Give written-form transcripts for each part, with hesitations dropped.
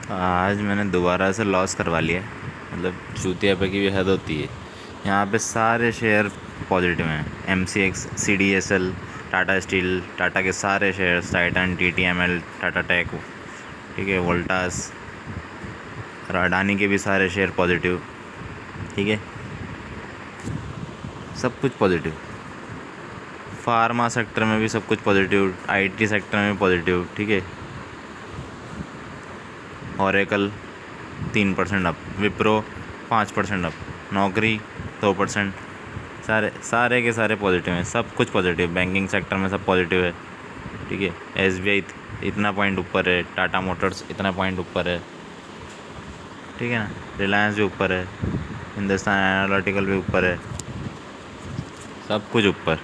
आज मैंने दोबारा से लॉस करवा लिया। मतलब चूतिया पे की भी हद होती है। यहाँ पे सारे शेयर पॉजिटिव हैं। MCX, CDSL, Tata steel, Tata के सारे shares, Titan, TTML, Tata tech, ठीक है, वोल्टास और अडानी के भी सारे शेयर पॉजिटिव। ठीक है, सब कुछ पॉजिटिव। फार्मा सेक्टर में भी सब कुछ पॉजिटिव, IT सेक्टर में भी पॉजिटिव। ठीक है, ओरेकल 3% अप, विप्रो 5% अप, नौकरी 2%। सारे सारे के सारे पॉजिटिव हैं, सब कुछ पॉजिटिव। बैंकिंग सेक्टर में सब पॉजिटिव है। ठीक है, SBI इतना पॉइंट ऊपर है, टाटा मोटर्स इतना पॉइंट ऊपर है। ठीक है ना, रिलायंस भी ऊपर है, हिंदुस्तान एरोनॉटिकल भी ऊपर है, सब कुछ ऊपर।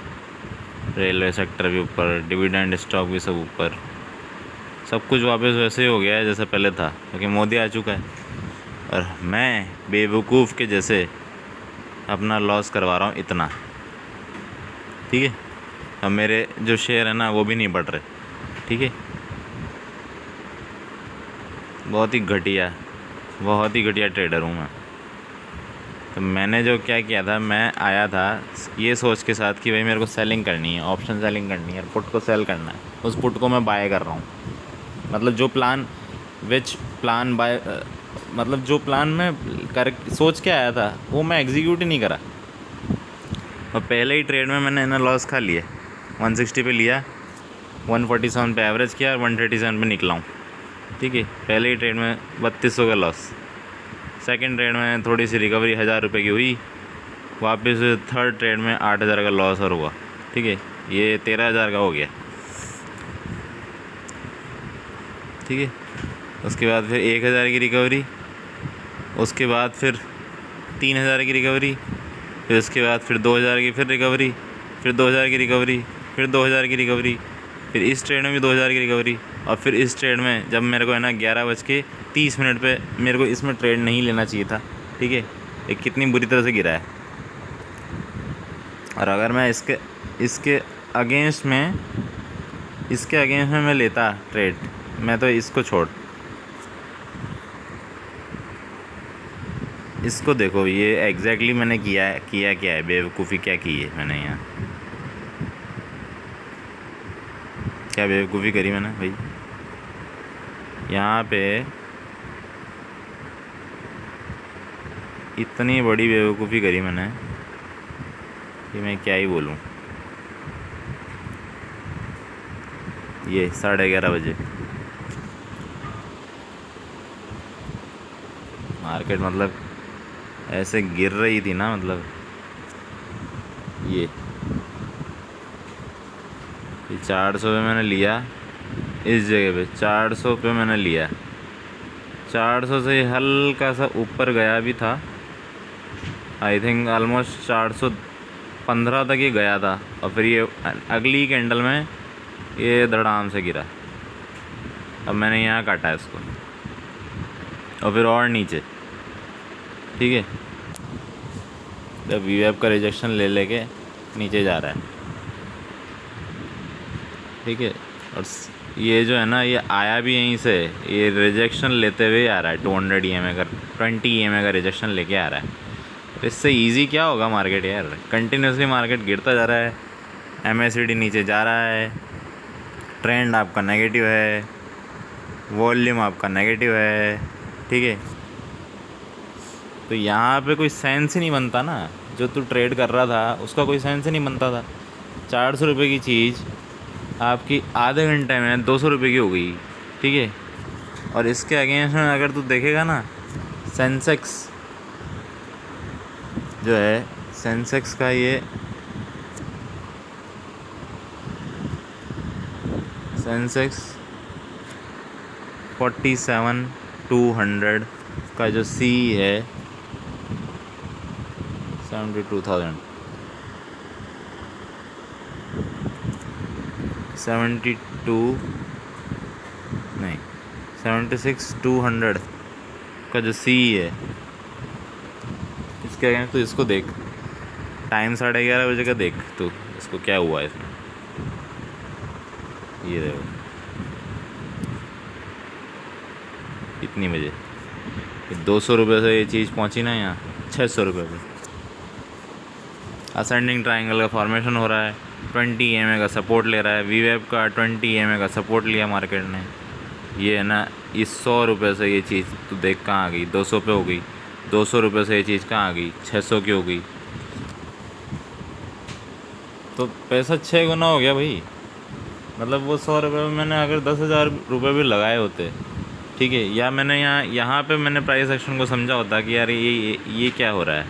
रेलवे सेक्टर भी ऊपर, डिविडेंड स्टॉक भी सब ऊपर। सब कुछ वापस वैसे ही हो गया है जैसे पहले था, क्योंकि मोदी आ चुका है। और मैं बेवकूफ़ के जैसे अपना लॉस करवा रहा हूँ इतना। ठीक है, अब मेरे जो शेयर है ना वो भी नहीं बढ़ रहे। ठीक है, बहुत ही घटिया ट्रेडर हूँ मैं। तो मैंने जो क्या किया था, मैं आया था ये सोच के साथ कि भाई मेरे को सेलिंग करनी है, ऑप्शन सेलिंग करनी है, पुट को सेल करना है। उस पुट को मैं बाय कर रहा हूँ। मतलब जो प्लान बाय, मतलब जो प्लान मैं कर सोच के आया था वो मैं एग्जीक्यूट ही नहीं करा। और पहले ही ट्रेड में मैंने ना लॉस खा लिया। 160 पे लिया, 147 पे एवरेज किया और 137 पे निकला हूँ। ठीक है, पहले ही ट्रेड में 3200 का लॉस। सेकंड ट्रेड में थोड़ी सी रिकवरी 1000 रुपये की हुई। वापस थर्ड ट्रेड में 8000 का लॉस और हुआ। ठीक है, ये 13000 का हो गया। ठीक है, उसके बाद फिर 1000 की रिकवरी, उसके बाद फिर 3000 की रिकवरी, फिर उसके बाद फिर 2000 की फिर रिकवरी, फिर 2000 की रिकवरी, फिर 2000 की रिकवरी, फिर इस ट्रेड में भी 2000 की रिकवरी। और फिर इस ट्रेड में जब मेरे को है ना 11:30 पे मेरे को इसमें ट्रेड नहीं लेना चाहिए था। ठीक है, ये कितनी बुरी तरह से गिरा है। और अगर मैं इसके अगेंस्ट में मैं लेता ट्रेड, मैं तो इसको देखो, ये एग्जैक्टली मैंने किया क्या है, बेवकूफ़ी क्या की है मैंने यहाँ। क्या बेवकूफ़ी करी मैंने भाई यहाँ पे, इतनी बड़ी बेवकूफ़ी करी मैंने कि मैं क्या ही बोलूँ। ये 11:30 बजे मार्केट मतलब ऐसे गिर रही थी ना, मतलब ये 400 पे मैंने लिया। इस जगह पे 400 पे मैंने लिया, 400 से हल्का सा ऊपर गया भी था। आई थिंक ऑलमोस्ट 415 तक ये गया था। और फिर ये अगली कैंडल में ये धड़ाम से गिरा। अब मैंने यहाँ काटा है इसको, और फिर और नीचे। ठीक है, जब VWAP का रिजेक्शन ले लेके नीचे जा रहा है। ठीक है, और ये जो है ना, ये आया भी यहीं से, ये रिजेक्शन लेते हुए आ रहा है। 200 EMA का 20 EMA का रिजेक्शन लेके आ रहा है। तो इससे इजी क्या होगा मार्केट यार। कंटिन्यूसली मार्केट गिरता जा रहा है, MACD नीचे जा रहा है, ट्रेंड आपका नेगेटिव है, वॉल्यूम आपका नेगेटिव है। ठीक है, तो यहाँ पे कोई सेंस ही नहीं बनता ना। जो तू ट्रेड कर रहा था उसका कोई सेंस ही नहीं बनता था। 400 रुपये की चीज़ आपकी आधे घंटे में 200 रुपये की हो गई। ठीक है, और इसके अगेंस्ट में अगर तू देखेगा ना, सेंसेक्स जो है, सेंसेक्स का ये सेंसेक्स 47,200 का जो C है, 72,000 72 नहीं 76,200 का जो C है, इसके अगेंस्ट तो इसको देख। टाइम 11:30 का देख तो इसको क्या हुआ है इसमें। ये देखो, इतनी बजे 200 रुपये से ये चीज़ पहुंची ना यहाँ 600 रुपये पे। असेंडिंग ट्राइंगल का फॉर्मेशन हो रहा है, 20 EMA का सपोर्ट ले रहा है, वीवेब का 20 EMA का सपोर्ट लिया मार्केट ने। ये है ना, इस 100 रुपये से ये चीज़ तो देख कहाँ आ गई, 200 पे हो गई। 200 रुपये से ये चीज़ कहाँ आ गई, 600 की हो गई। तो पैसा 6 गुना हो गया भाई। मतलब वो 100 रुपये में मैंने अगर 10,000 रुपये भी लगाए होते, ठीक है, या मैंने यहाँ पे मैंने प्राइस एक्शन को समझा होता कि यार ये क्या हो रहा है।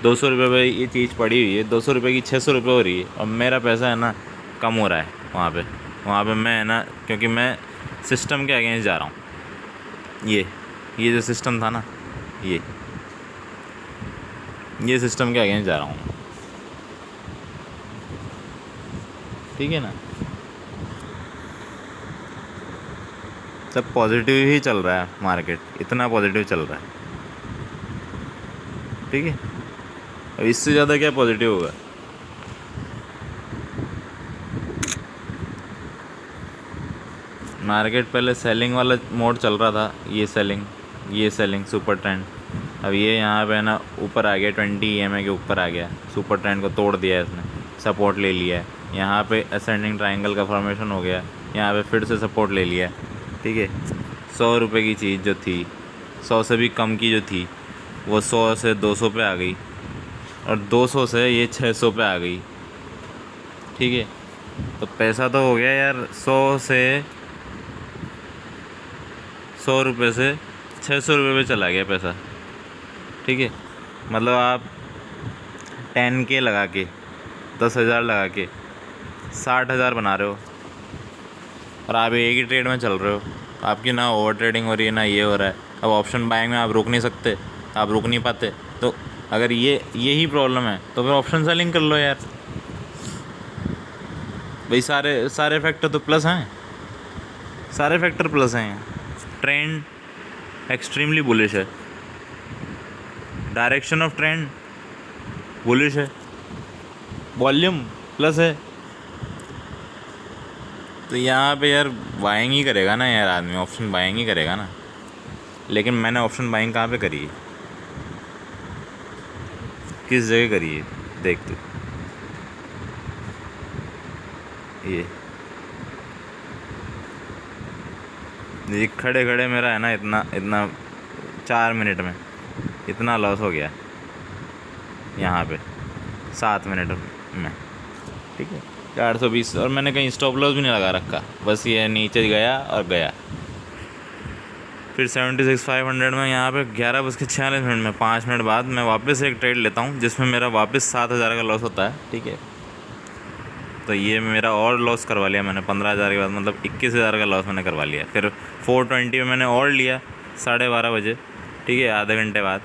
200 रुपये पे ये चीज़ पड़ी हुई है, 200 रुपये की 600 रुपये हो रही है, और मेरा पैसा है ना कम हो रहा है वहाँ पे मैं है ना, क्योंकि मैं सिस्टम के अगेंस्ट जा रहा हूँ। ये जो सिस्टम था ना, ये सिस्टम के अगेंस्ट जा रहा हूँ, ठीक है ना। सब पॉजिटिव ही चल रहा है मार्केट, इतना पॉजिटिव चल रहा है, ठीक है। अब इससे ज़्यादा क्या पॉजिटिव होगा। मार्केट पहले सेलिंग वाला मोड चल रहा था, ये सेलिंग सुपर ट्रेंड। अब ये यहाँ पे ना ऊपर आ गया, 20 EMA के ऊपर आ गया, सुपर ट्रेंड को तोड़ दिया है इसने, सपोर्ट ले लिया है। यहाँ पे असेंडिंग ट्रायंगल का फॉर्मेशन हो गया, यहाँ पे फिर से सपोर्ट ले लिया, ठीक है। 100 रुपये की चीज़ जो थी, 100 से भी कम की जो थी, वो 100 से 200 पे आ गई, और 200 से ये 600 पे आ गई, ठीक है। तो पैसा तो हो गया यार, 100 रुपये से 600 रुपये पे चला गया पैसा, ठीक है। मतलब आप 10K लगा के, 10,000 लगा के 60,000 बना रहे हो, और आप एक ही ट्रेड में चल रहे हो। आपकी ना ओवर ट्रेडिंग हो रही है, ना ये हो रहा है। अब ऑप्शन बाइंग में आप रुक नहीं सकते, आप रुक नहीं पाते। तो अगर यही प्रॉब्लम है तो फिर ऑप्शन सेलिंग कर लो यार भाई। सारे फैक्टर तो प्लस हैं, सारे फैक्टर प्लस हैं। ट्रेंड एक्सट्रीमली बुलिश है, डायरेक्शन ऑफ ट्रेंड बुलिश है, वॉल्यूम प्लस है। तो यहाँ पे यार बाइंग ही करेगा ना यार आदमी, ऑप्शन बाइंग ही करेगा ना। लेकिन मैंने ऑप्शन बाइंग कहाँ पे करी है, किस जगह करी है, देख तू। ये खड़े खड़े मेरा है ना इतना 4 मिनट में इतना लॉस हो गया यहाँ पे 7 मिनट में, ठीक है। 420, और मैंने कहीं स्टॉप लॉस भी नहीं लगा रखा, बस ये नीचे गया और गया। फिर 76,500 में यहाँ पे 11:46 में 5 मिनट बाद मैं वापस एक ट्रेड लेता हूँ, जिसमें मेरा वापस 7,000 का लॉस होता है, ठीक है। तो ये मेरा और लॉस करवा लिया मैंने 15,000 के बाद, मतलब 21,000 का लॉस मैंने करवा लिया। फिर 420 में मैंने और लिया 12:30 बजे, ठीक है, आधे घंटे बाद।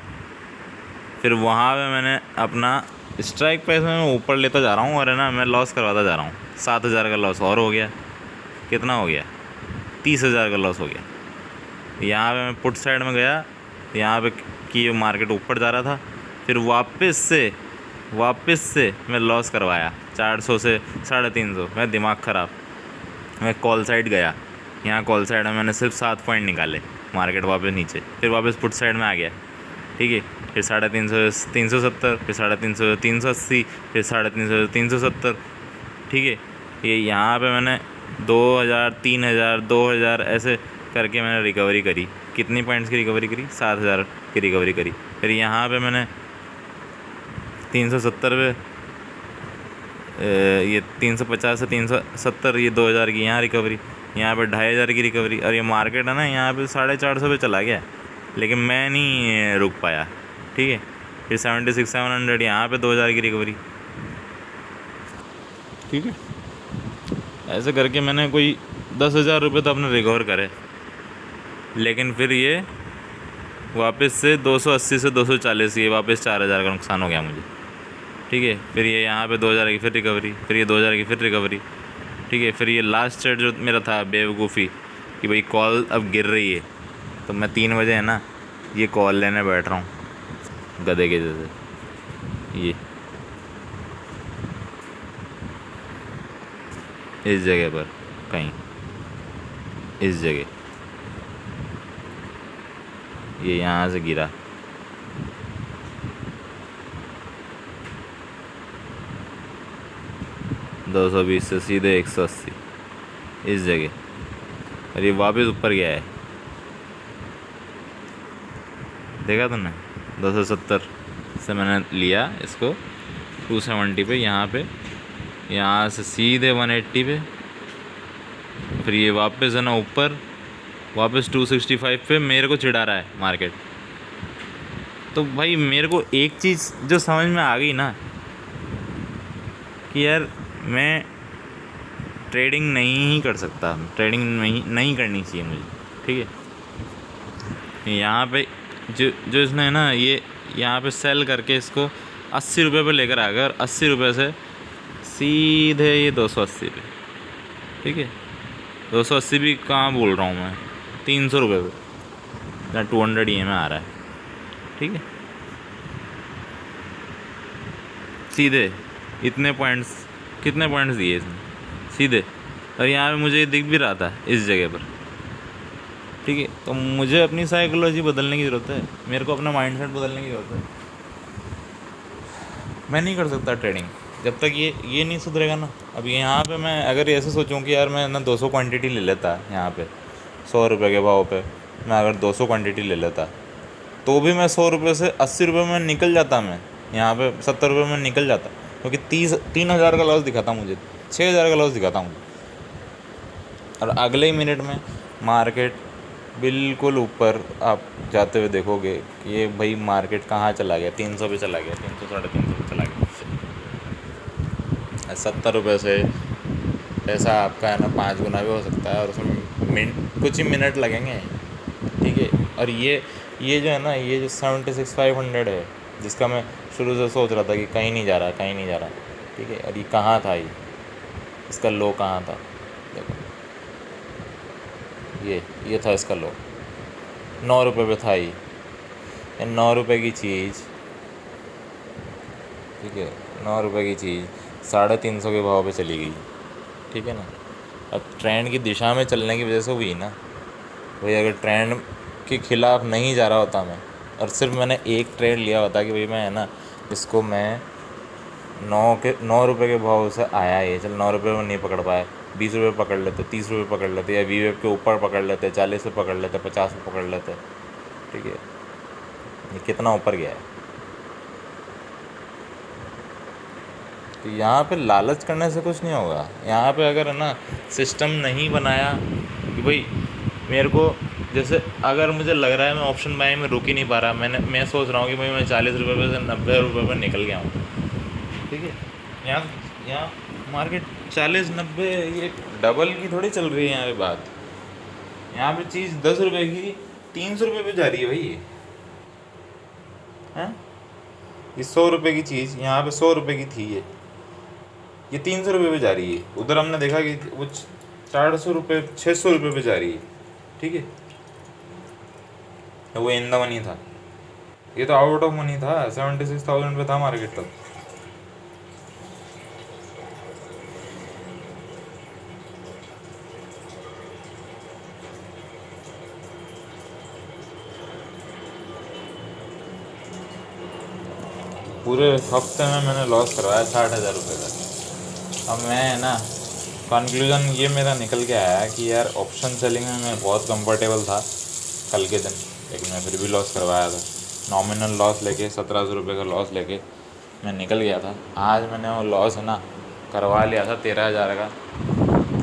फिर वहाँ पे मैंने अपना स्ट्राइक प्राइस में मैं ऊपर लेता जा रहा हूँ, और है ना मैं लॉस करवाता जा रहा हूँ। 7,000 का लॉस और हो गया, कितना हो गया, 30,000 का लॉस हो गया। यहाँ पे मैं पुट साइड में गया, यहाँ पे कि मार्केट ऊपर जा रहा था, फिर वापस से मैं लॉस करवाया 400 से 350। मैं दिमाग ख़राब, मैं कॉल साइड गया, यहाँ कॉल साइड में मैंने सिर्फ 7 पॉइंट निकाले, मार्केट वापस नीचे, फिर वापस पुट साइड में आ गया, ठीक है। फिर 350 370, फिर 350 380, फिर 350 370, ठीक है। ये यहाँ पे मैंने 2,000 3,000 2,000 ऐसे करके मैंने रिकवरी करी। कितनी पॉइंट्स की रिकवरी करी, 7,000 की रिकवरी करी। फिर यहाँ पे मैंने 370 पे ये 350 से 370, ये 2,000 की यहाँ रिकवरी, यहाँ पे 2,500 की रिकवरी। और ये मार्केट है ना यहाँ पे 450 पे चला गया, लेकिन मैं नहीं रुक पाया, ठीक है। फिर 76,700 यहाँ पे 2,000 की रिकवरी, ठीक है। ऐसे करके मैंने कोई 10,000 रुपये तो अपने रिकवर करे। लेकिन फिर ये वापस से 280 से 240, ये वापस 4,000 का नुकसान हो गया मुझे, ठीक है। फिर ये यहाँ पे 2,000 की फिर रिकवरी, फिर ये 2,000 की फिर रिकवरी, ठीक है। फिर ये लास्ट ट्रेड जो मेरा था बेवकूफ़ी कि भाई कॉल अब गिर रही है, तो मैं 3 बजे है ना ये कॉल लेने बैठ रहा हूँ गधे के जैसे। ये इस जगह पर कहीं, इस जगह ये यहाँ से गिरा, 220 से सीधे 180 इस जगह, और ये वापस ऊपर गया है, देखा तुमने। 270 से मैंने लिया इसको 270 पे, यहाँ पे, यहाँ से सीधे 180 पे, फिर ये वापस है ना ऊपर, वापस 265 पे मेरे को चिढ़ा रहा है मार्केट। तो भाई मेरे को एक चीज़ जो समझ में आ गई ना कि यार मैं ट्रेडिंग नहीं ही कर सकता, ट्रेडिंग नहीं करनी चाहिए मुझे, ठीक है। यहाँ पे जो इसने ना ये यहाँ पे सेल करके इसको 80 रुपये पे लेकर आ गया, और 80 रुपये से सीधे ये 280 पे, ठीक है। 280 भी कहाँ बोल रहा हूँ मैं, 300 रुपये पे, या 200 EM में आ रहा है, ठीक है। सीधे इतने पॉइंट्स, कितने पॉइंट्स दिए इसने सीधे, और यहाँ पे मुझे दिख भी रहा था इस जगह पर, ठीक है। तो मुझे अपनी साइकोलॉजी बदलने की ज़रूरत है, मेरे को अपना माइंडसेट बदलने की ज़रूरत है। मैं नहीं कर सकता ट्रेडिंग जब तक ये नहीं सुधरेगा ना। अब यहाँ पे मैं अगर ऐसे सोचूं कि यार मैं ना 200 क्वांटिटी ले लेता, यहाँ पे 100 रुपये के भाव पे मैं अगर 200 क्वांटिटी ले लेता, तो भी मैं 100 रुपये से 80 रुपये में निकल जाता, मैं यहाँ पे 70 रुपये में निकल जाता, क्योंकि 3,000 का लॉस दिखाता मुझे, 6,000 का लॉस दिखाता मुझे, और अगले ही मिनट में मार्केट बिल्कुल ऊपर आप जाते हुए देखोगे कि ये भाई मार्केट कहाँ चला गया, 300 पे चला गया, 300 350 पे चला गया। 70 रुपये से पैसा आपका है ना 5 गुना भी हो सकता है, और उसमें कुछ ही मिनट लगेंगे, ठीक है। और ये जो है ना, ये जो 76,500 है, जिसका मैं शुरू से सोच रहा था कि कहीं नहीं जा रहा, कहीं नहीं जा रहा, ठीक है। और ये कहाँ था, ये इसका लो कहाँ था, देखो ये था इसका लो, 9 रुपये पे था ये 9 रुपये की चीज़, ठीक है। 9 रुपये की चीज़ 350 के भाव पे चली गई, ठीक है ना। अब ट्रेंड की दिशा में चलने की वजह से हुई ना भाई, अगर ट्रेंड के ख़िलाफ़ नहीं जा रहा होता मैं, और सिर्फ मैंने एक ट्रेड लिया होता कि भाई मैं है ना इसको मैं 9 रुपये के भाव से आया, ये चल 9 रुपये में नहीं पकड़ पाए, 20 रुपये पकड़ लेते, 30 रुपये पकड़ लेते, या वी वेब के ऊपर पकड़ लेते, 40 पे पकड़ लेते, 50 पे पकड़ लेते, ठीक है। ये कितना ऊपर गया है। तो यहाँ पे लालच करने से कुछ नहीं होगा। यहाँ पे अगर है ना सिस्टम नहीं बनाया कि भाई मेरे को, जैसे अगर मुझे लग रहा है मैं ऑप्शन बाय में रुक ही नहीं पा रहा, मैं सोच रहा हूँ कि भाई मैं 40 रुपये से 90 रुपये पर निकल गया हूँ, ठीक है। यहाँ मार्केट 40-90, ये डबल की थोड़ी चल रही है यहाँ पे बात। यहाँ पे चीज़ 10 रुपये की 300 रुपये पे जा रही है भाई, ये हैं, ये 100 रुपये की चीज़ यहाँ पे 100 रुपये की थी, ये 300 रुपये पे जा रही है। उधर हमने देखा कि वो 400 रुपये 600 रुपये पे जा रही है, ठीक है। वो इन द मनी था, ये तो आउट ऑफ मनी था, 76,000 पे था मार्केट तक। पूरे हफ्ते में मैंने लॉस करवाया 60,000 रुपये का। अब मैं है ना कंक्लूज़न ये मेरा निकल के आया कि यार ऑप्शन सेलिंग में मैं बहुत कंफर्टेबल था कल के दिन, लेकिन मैं फिर भी लॉस करवाया था। नॉमिनल लॉस लेके 1,700 रुपये का लॉस लेके मैं निकल गया था। आज मैंने वो लॉस है ना करवा लिया था 13,000 का,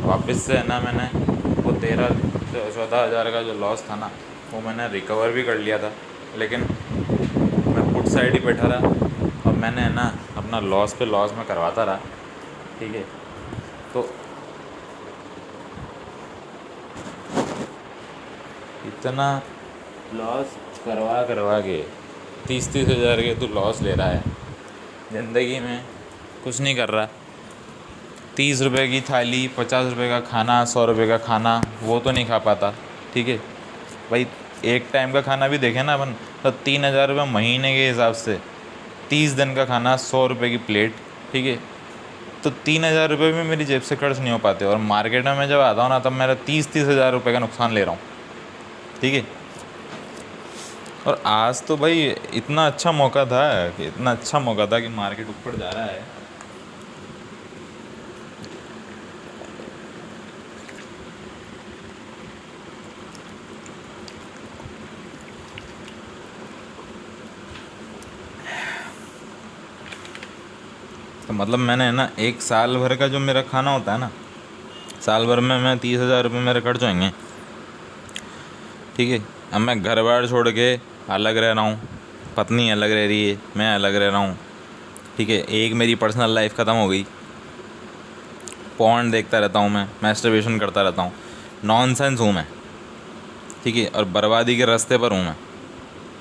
वापस से है ना मैंने वो 14,000 का जो लॉस था ना वो मैंने रिकवर भी कर लिया था, लेकिन मैं पुट साइड ही बैठा रहा। अब मैंने है ना अपना लॉस पे लॉस में करवाता रहा, ठीक है। तो इतना लॉस करवा के 30 हज़ार के तो लॉस ले रहा है, ज़िंदगी में कुछ नहीं कर रहा। 30 रुपये की थाली, 50 रुपये का खाना, 100 रुपये का खाना वो तो नहीं खा पाता, ठीक है भाई। एक टाइम का खाना भी देखें ना अपन, तो 3,000 रुपये महीने के हिसाब से 30 दिन का खाना, 100 रुपये की प्लेट, ठीक है। तो 3,000 रुपये भी मेरी जेब से खर्च नहीं हो पाते, और मार्केट में मैं जब आता हूँ ना तब मेरा 30 हज़ार रुपये का नुकसान ले रहा हूँ, ठीक है। और आज तो भाई इतना अच्छा मौका था कि इतना अच्छा मौका था कि मार्केट ऊपर जा रहा है। तो मतलब मैंने है ना, एक साल भर का जो मेरा खाना होता है ना, साल भर में मैं 30,000 रुपये मेरे खर्च होंगे। ठीक है, अब मैं घर बार छोड़ के अलग रह रहा हूँ, पत्नी अलग रह रही है, मैं अलग रह रहा हूँ। ठीक है, एक मेरी पर्सनल लाइफ ख़त्म हो गई, पॉर्न देखता रहता हूँ मैं, मैस्टरबेशन करता रहता हूँ, नॉनसेंस हूँ मैं। ठीक है, और बर्बादी के रास्ते पर हूँ मैं,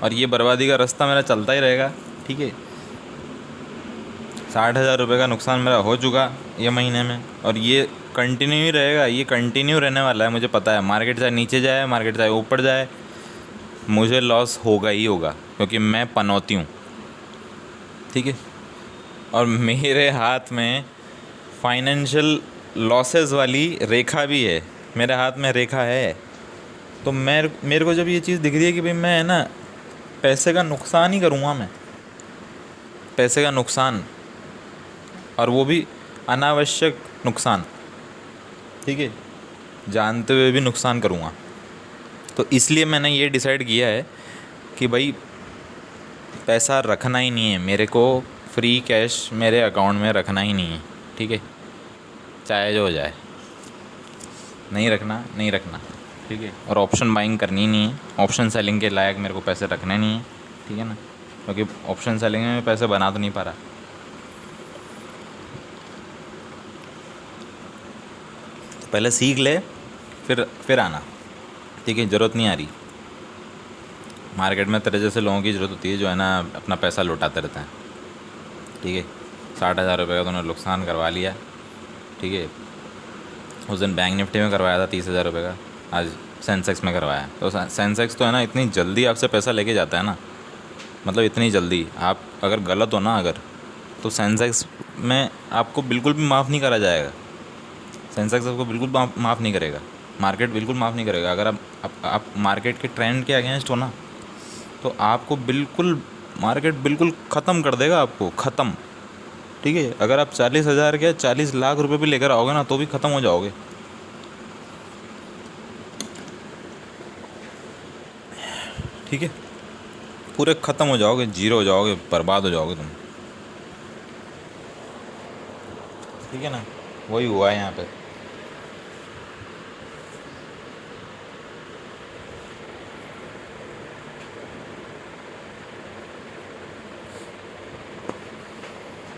और ये बर्बादी का रास्ता मेरा चलता ही रहेगा। ठीक है, 60,000 रुपये का नुकसान मेरा हो चुका ये महीने में, और ये कंटिन्यू ही रहेगा, ये कंटिन्यू रहने वाला है। मुझे पता है मार्केट चाहे नीचे जाए, मार्केट चाहे ऊपर जाए, मुझे लॉस होगा ही होगा, क्योंकि मैं पनौती हूँ। ठीक है, और मेरे हाथ में फाइनेंशियल लॉसेस वाली रेखा भी है, मेरे हाथ में रेखा है। तो मेरे को जब ये चीज़ दिख रही है कि भाई मैं है ना, पैसे का नुकसान ही करूँगा मैं, पैसे का नुकसान, और वो भी अनावश्यक नुकसान। ठीक है, जानते हुए भी नुकसान करूँगा। तो इसलिए मैंने ये डिसाइड किया है कि भाई पैसा रखना ही नहीं है मेरे को, फ्री कैश मेरे अकाउंट में रखना ही नहीं है। ठीक है, चाहे जो हो जाए, नहीं रखना, नहीं रखना। ठीक है, और ऑप्शन बाइंग करनी ही नहीं है, ऑप्शन सेलिंग के लायक मेरे को पैसे रखने नहीं है। ठीक है ना, क्योंकि ऑप्शन सेलिंग में पैसे बना तो नहीं पा रहा। तो पहले सीख ले, फिर आना। ठीक है, ज़रूरत नहीं आ रही। मार्केट में तेरे जैसे लोगों की ज़रूरत होती है जो है ना, अपना पैसा लौटाते रहते हैं। ठीक है, 60,000 रुपये का तूने नुकसान करवा लिया। ठीक है, उस दिन बैंक निफ्टी में करवाया था 30,000 रुपये का, आज सेंसेक्स में करवाया। तो सेंसेक्स तो है ना, इतनी जल्दी आपसे पैसा लेके जाता है ना, मतलब इतनी जल्दी। आप अगर गलत हो ना, अगर, तो सेंसेक्स में आपको बिल्कुल भी माफ़ नहीं करा जाएगा। सेंसेक्स आपको बिल्कुल माफ़ नहीं करेगा, मार्केट बिल्कुल माफ़ नहीं करेगा। अगर आप मार्केट के ट्रेंड के अगेंस्ट हो ना, तो आपको बिल्कुल मार्केट बिल्कुल ख़त्म कर देगा, आपको ख़त्म। ठीक है, अगर आप 40,000 के 40 लाख रुपए भी लेकर आओगे ना, तो भी ख़त्म हो जाओगे। ठीक है, पूरे ख़त्म हो जाओगे, जीरो हो जाओगे, बर्बाद हो जाओगे तुम। ठीक है ना, वही हुआ है यहाँ पे।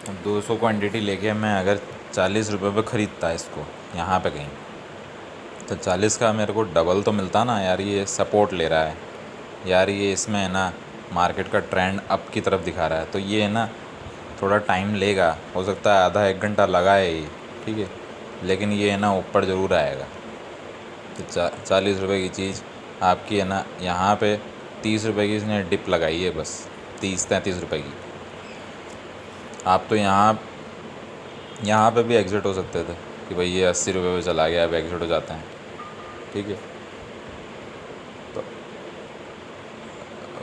अब 200 क्वांटिटी लेके मैं अगर 40 रुपये पे ख़रीदता इसको यहाँ पे कहीं, तो 40 का मेरे को डबल तो मिलता ना यार। ये सपोर्ट ले रहा है यार, ये इसमें है ना, मार्केट का ट्रेंड अप की तरफ दिखा रहा है। तो ये है ना, थोड़ा टाइम लेगा, हो सकता है आधा एक घंटा लगा है ये। ठीक है, लेकिन ये है ना, ऊपर ज़रूर आएगा। तो 40 रुपये की चीज़ आपकी है ना, यहाँ पे 30 रुपये की इसने डिप लगाई है बस, 30-33 रुपये की। आप तो यहाँ पे भी एग्ज़िट हो सकते थे कि भाई ये 80 रुपये पे चला गया, अब एग्ज़िट हो जाते हैं। ठीक है, तो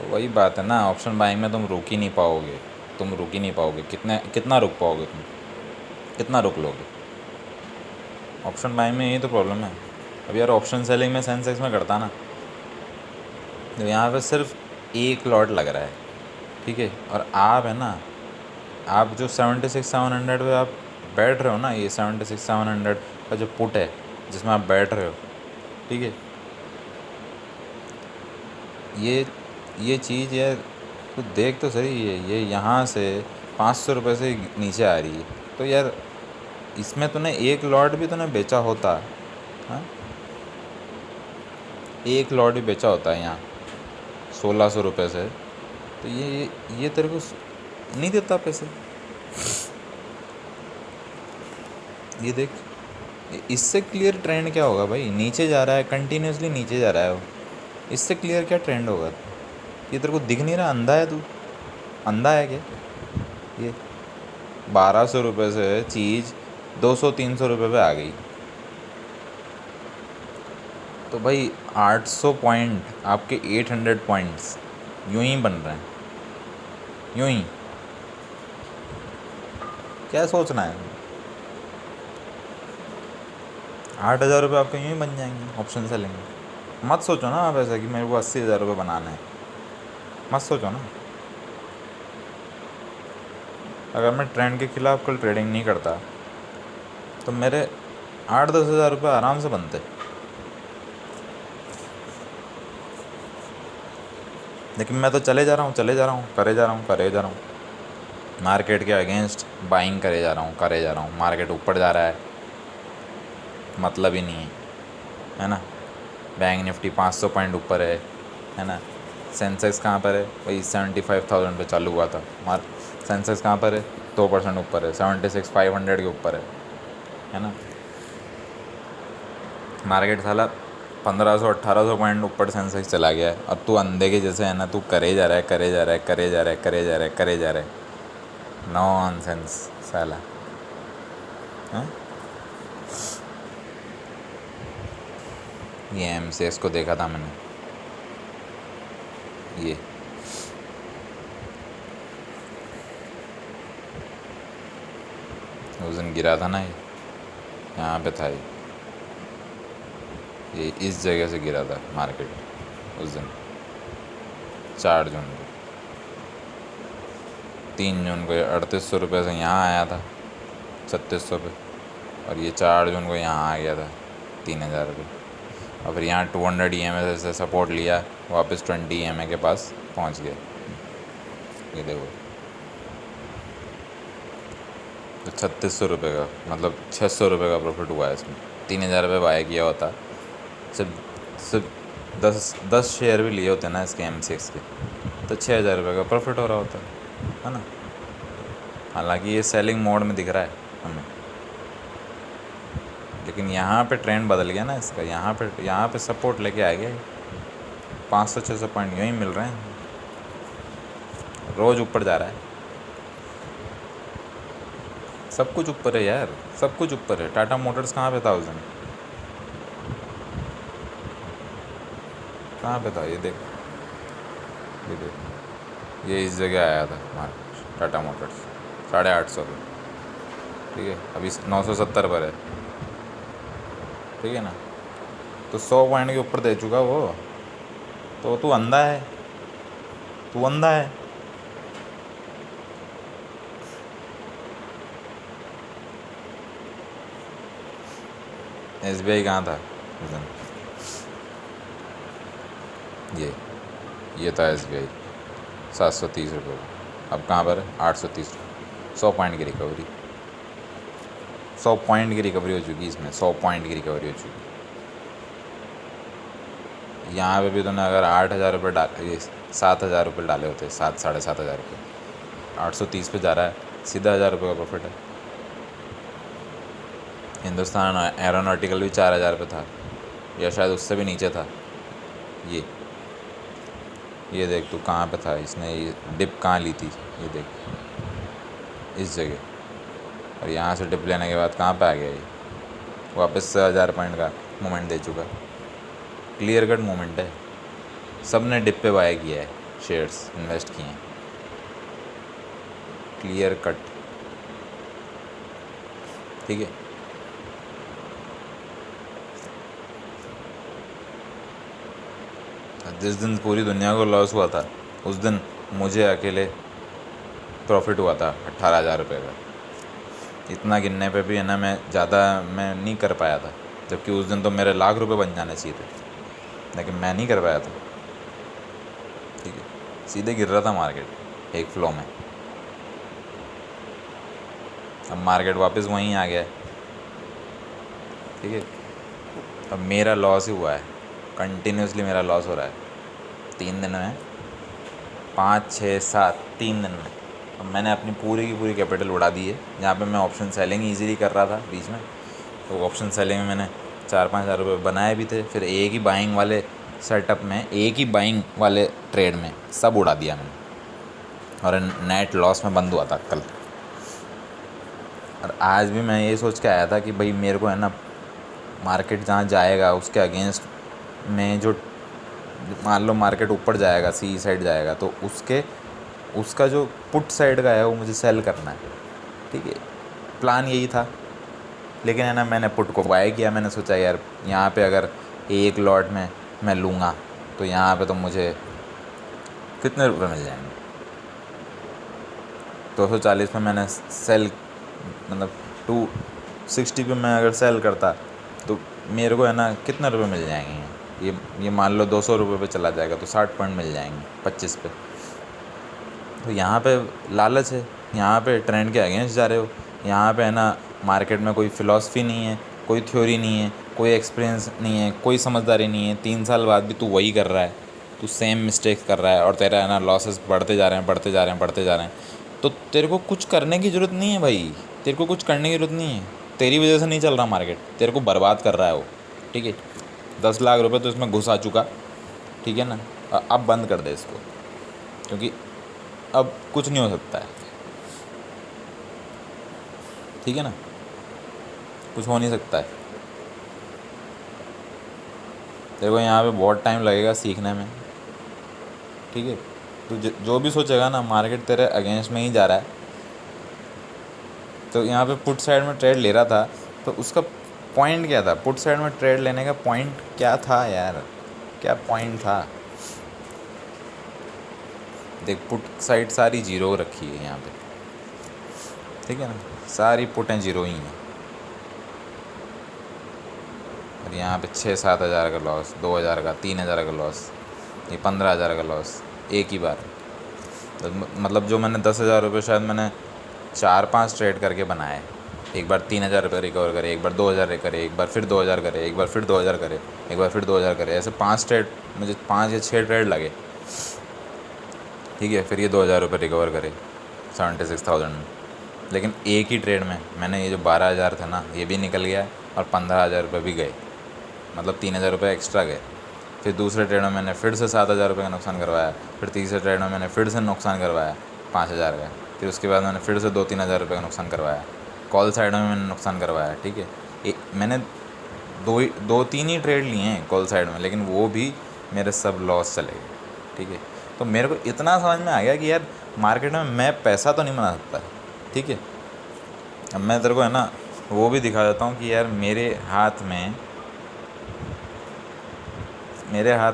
वही बात है ना, ऑप्शन बाइंग में तुम रुक ही नहीं पाओगे, तुम रुक ही नहीं पाओगे। कितना रुक पाओगे तुम, कितना रुक लोगे? ऑप्शन बाइंग में यही तो प्रॉब्लम है। अब यार ऑप्शन सेलिंग में सेंसेक्स में करता ना, तो यहाँ पे सिर्फ एक लॉट लग रहा है। ठीक है, और आप है ना, आप जो 76,700 पे आप बैठ रहे हो ना, ये 76,700 का जो पुट है जिसमें आप बैठ रहे हो, ठीक है, ये चीज़ यार कुछ देख तो सही है, ये यहाँ से 500 रुपये से नीचे आ रही है। तो यार इसमें तूने एक लॉट भी तूने बेचा होता, हाँ, एक लॉट भी बेचा होता है यहाँ 1,600 रुपये से, तो ये तेरे को नहीं देता पैसे। ये देख, इससे क्लियर ट्रेंड क्या होगा भाई? नीचे जा रहा है, कंटिन्यूसली नीचे जा रहा है वो, इससे क्लियर क्या ट्रेंड होगा? ये तेरे को दिख नहीं रहा? अंधा है तू? अंधा है क्या? ये 1,200 रुपये से चीज़ 200-300 रुपये पे आ गई, तो भाई 800 पॉइंट आपके 800 पॉइंट्स यूं ही बन रहे हैं, यूं ही। क्या सोचना है? 8,000 रुपये आपके यूं ही बन जाएंगे ऑप्शन सेलिंग। मत सोचो ना आप ऐसा कि मेरे को 80,000 रुपये बनाना है, मत सोचो ना। अगर मैं ट्रेंड के खिलाफ कल ट्रेडिंग नहीं करता तो मेरे 8-10 हज़ार रुपये आराम से बनते। लेकिन मैं तो चले जा रहा हूँ, करे जा रहा हूँ मार्केट के अगेंस्ट बाइंग करे जा रहा हूँ। मार्केट ऊपर जा रहा है, मतलब ही नहीं है ना। बैंक निफ्टी 500 पॉइंट ऊपर है ना। सेंसेक्स कहाँ पर है? वही 75,000 पे चालू हुआ था। सेंसेक्स कहाँ पर है? 2% ऊपर है, 76,500 के ऊपर है ना। मार्केट साला 1,500-1,800 पॉइंट ऊपर सेंसेक्स चला गया है, और तू अंधे के जैसे है ना, तू करे जा रहा है। नॉनसेंस साला। हाँ, ये MCX को देखा था मैंने, ये उस दिन गिरा था ना, ये यहाँ पे था, ये इस जगह से गिरा था मार्केट उस दिन 4 जून को। 3 जून को 3,800 रुपये से यहाँ आया था 3,600 पे, और ये 4 जून को यहाँ आ गया था 3,000 रुपये। और फिर यहाँ 200 EMA से सपोर्ट लिया, वापस 20 EMA के पास पहुँच गया। ये देखो, तो 3,600 रुपये का मतलब 600 रुपये का प्रॉफिट हुआ है इसमें। 3,000 रुपये बाय किया होता, सिर्फ 10 शेयर भी लिए होते ना इसके MCX के, तो 6,000 रुपये का प्रॉफिट हो रहा होता है ना। हालांकि ये सेलिंग मोड में दिख रहा है हमें, लेकिन यहाँ पे ट्रेंड बदल गया ना इसका। यहाँ पे सपोर्ट लेके आ गया, 500-600 पॉइंट यूँ ही मिल रहे हैं, रोज़ ऊपर जा रहा है। सब कुछ ऊपर है यार, सब कुछ ऊपर है। टाटा मोटर्स कहाँ पे था उस दिन? कहाँ पे था? ये देख, ये इस जगह आया था मार्केट, टाटा मोटर्स 850 पे, ठीक है। अभी 970 पर है, ठीक है ना। तो 100 पॉइंट के ऊपर दे चुका वो। तो तू अंधा है, तू अंधा है। SBI कहाँ था उस दिन? ये था SBI 730 रुपये का। अब कहाँ पर है? 830 रुपये। 100 पॉइंट की रिकवरी, 100 पॉइंट की रिकवरी हो चुकी इसमें, 100 पॉइंट की रिकवरी हो चुकी। यहाँ पे भी तूने अगर 8,000 रुपये ये 7,000 रुपये डाले होते, 7-7,500 रुपये, 830 पे जा रहा है, सीधा 1,000 रुपये का प्रॉफिट है। हिंदुस्तान एरोनॉटिकल भी 4,000 पे था, या शायद उससे भी नीचे था। ये देख तू कहाँ पे था, इसने ये डिप कहाँ ली थी, ये देख इस जगह। और यहाँ से डिप लेने के बाद कहाँ पे आ गया ये? वापस से 1,000 पॉइंट का मोमेंट दे चुका। क्लियर कट मोमेंट है। सब ने डिप पे बाय किया है, शेयर्स इन्वेस्ट किए हैं, क्लियर कट, ठीक है। जिस दिन पूरी दुनिया को लॉस हुआ था, उस दिन मुझे अकेले प्रॉफिट हुआ था 18,000 रुपये का। इतना गिनने पे भी है ना, मैं ज़्यादा मैं नहीं कर पाया था, जबकि उस दिन तो मेरे लाख रुपए बन जाने चाहिए थे, लेकिन मैं नहीं कर पाया था, ठीक है। सीधे गिर रहा था मार्केट एक फ्लो में। अब मार्केट वापस वहीं आ गया है, ठीक है। अब मेरा लॉस ही हुआ है, कंटिन्यूसली मेरा लॉस हो रहा है 3 दिन में, 5, 6, 7, 3 दिन में। अब मैंने अपनी पूरी की पूरी कैपिटल उड़ा दी है। जहाँ पे मैं ऑप्शन सेलिंग ईजीली कर रहा था बीच में, तो ऑप्शन सेलिंग में मैंने 4-5 हज़ार रुपये बनाए भी थे। फिर एक ही बाइंग वाले सेटअप में, एक ही बाइंग वाले ट्रेड में सब उड़ा दिया मैंने, और नेट लॉस में बंद हुआ था कल। और आज भी मैं ये सोच के आया था कि भाई मेरे को है ना, मार्केट जहाँ जाएगा उसके अगेंस्ट में जो मान लो मार्केट ऊपर जाएगा, सी साइड जाएगा, तो उसका जो पुट साइड का है वो मुझे सेल करना है, ठीक है। प्लान यही था, लेकिन है ना मैंने पुट को बाय किया। मैंने सोचा यार यहाँ पे अगर एक लॉट में मैं लूँगा तो यहाँ पे तो मुझे कितने रुपए मिल जाएंगे। 240 में मैंने सेल, मतलब 260 पे मैं अगर सेल करता तो मेरे को है ना कितने रुपए मिल जाएंगे। ये मान लो 200 रुपये पे चला जाएगा तो 60 पॉइंट मिल जाएंगे 25 पे। तो यहाँ पे लालच है, यहाँ पे ट्रेंड के अगेंस्ट जा रहे हो। यहाँ पे है ना मार्केट में कोई फ़िलॉसफी नहीं है, कोई थ्योरी नहीं है, कोई एक्सपीरियंस नहीं है, कोई समझदारी नहीं है। 3 साल बाद भी तू वही कर रहा है, तू सेम मिस्टेक्स कर रहा है और तेरा है ना लॉसेस बढ़ते जा रहे हैं, बढ़ते जा रहे हैं, बढ़ते जा रहे हैं। तो तेरे को कुछ करने की ज़रूरत नहीं है भाई, तेरे को कुछ करने की ज़रूरत नहीं है। तेरी वजह से नहीं चल रहा मार्केट, तेरे को बर्बाद कर रहा है वो, ठीक है। 10 लाख रुपए तो इसमें घुस आ चुका, ठीक है ना। अब बंद कर दे इसको, क्योंकि अब कुछ नहीं हो सकता है, ठीक है ना, कुछ हो नहीं सकता है। तेरे को यहाँ पे बहुत टाइम लगेगा सीखने में, ठीक है। तो जो भी सोचेगा ना मार्केट तेरे अगेंस्ट में ही जा रहा है। तो यहाँ पे पुट साइड में ट्रेड ले रहा था, तो उसका पॉइंट क्या था? पुट साइड में ट्रेड लेने का पॉइंट क्या था यार, क्या पॉइंट था? देख, पुट साइड सारी जीरो रखी है यहाँ पे, ठीक है ना, सारी पुटें जीरो ही हैं। और यहाँ पे 6-7 हज़ार का लॉस, 2 हज़ार का, 3 हज़ार का लॉस, ये 15 हज़ार का लॉस एक ही बार। तो मतलब जो मैंने 10 हज़ार रुपये शायद मैंने 4-5 ट्रेड करके बनाए। एक बार 3 हज़ार रुपये रिकवर करे, एक बार 2 हज़ार करे, एक बार फिर 2 हज़ार करे, एक बार फिर 2 हज़ार करे, एक बार फिर 2 हज़ार करे। ऐसे 5 ट्रेड, मुझे 5 या 6 ट्रेड लगे, ठीक है। फिर ये 2 हज़ार रुपये रिकवर करे 76,000 में। लेकिन एक ही ट्रेड में मैंने ये जो 12 हज़ार था ना, ये भी निकल गया और 15 हज़ार रुपये भी गए, मतलब 3 हज़ार रुपये एक्स्ट्रा गए। फिर दूसरे ट्रेड में मैंने फिर से 7 हज़ार रुपये का नुकसान करवाया। फिर तीसरे ट्रेड में मैंने फिर से नुकसान करवाया 5 हज़ार का। फिर उसके बाद मैंने फिर से 2-3 हज़ार रुपये का नुकसान करवाया। कॉल साइड में मैंने नुकसान करवाया, ठीक है। मैंने 2-3 ही ट्रेड लिए हैं कॉल साइड में, लेकिन वो भी मेरे सब लॉस चले गए, ठीक है। तो मेरे को इतना समझ में आ गया कि यार मार्केट में मैं पैसा तो नहीं बना सकता, ठीक है। अब मैं तेरे को है ना वो भी दिखा देता हूँ कि यार मेरे हाथ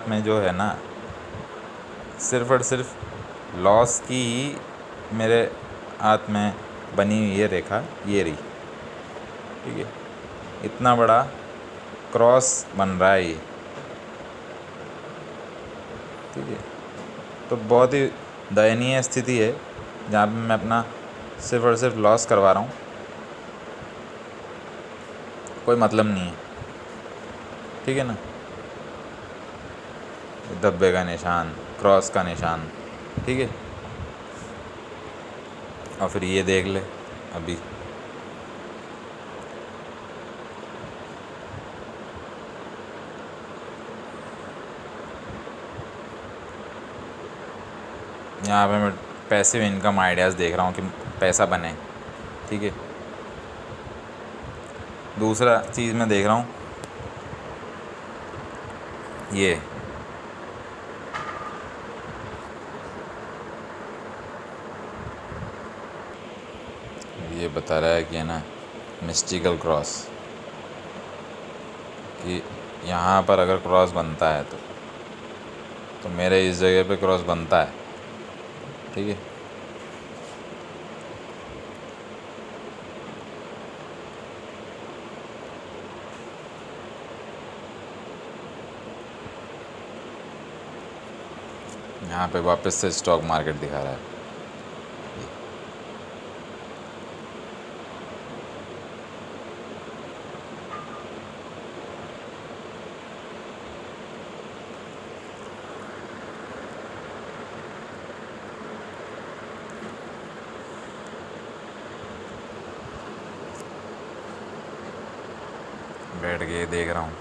में जो है ना सिर्फ़ और सिर्फ लॉस की ही मेरे हाथ में बनी हुई ये रेखा, ये रही, ठीक है। इतना बड़ा क्रॉस बन रहा है ये, ठीक है। तो बहुत ही दयनीय स्थिति है जहाँ पे मैं अपना सिर्फ़ और सिर्फ लॉस करवा रहा हूँ, कोई मतलब नहीं है, ठीक है ना। धब्बे का निशान, क्रॉस का निशान, ठीक है। और फिर ये देख ले अभी, यहाँ पे मैं पैसिव इनकम आइडियाज़ देख रहा हूँ कि पैसा बने, ठीक है। दूसरा चीज़ मैं देख रहा हूँ ये बता रहा है कि है ना मिस्टिकल क्रॉस, कि यहाँ पर अगर क्रॉस बनता है तो मेरे इस जगह पे क्रॉस बनता है, ठीक है। यहाँ पे वापस से स्टॉक मार्केट दिखा रहा है। बैठ के देख रहा हूँ,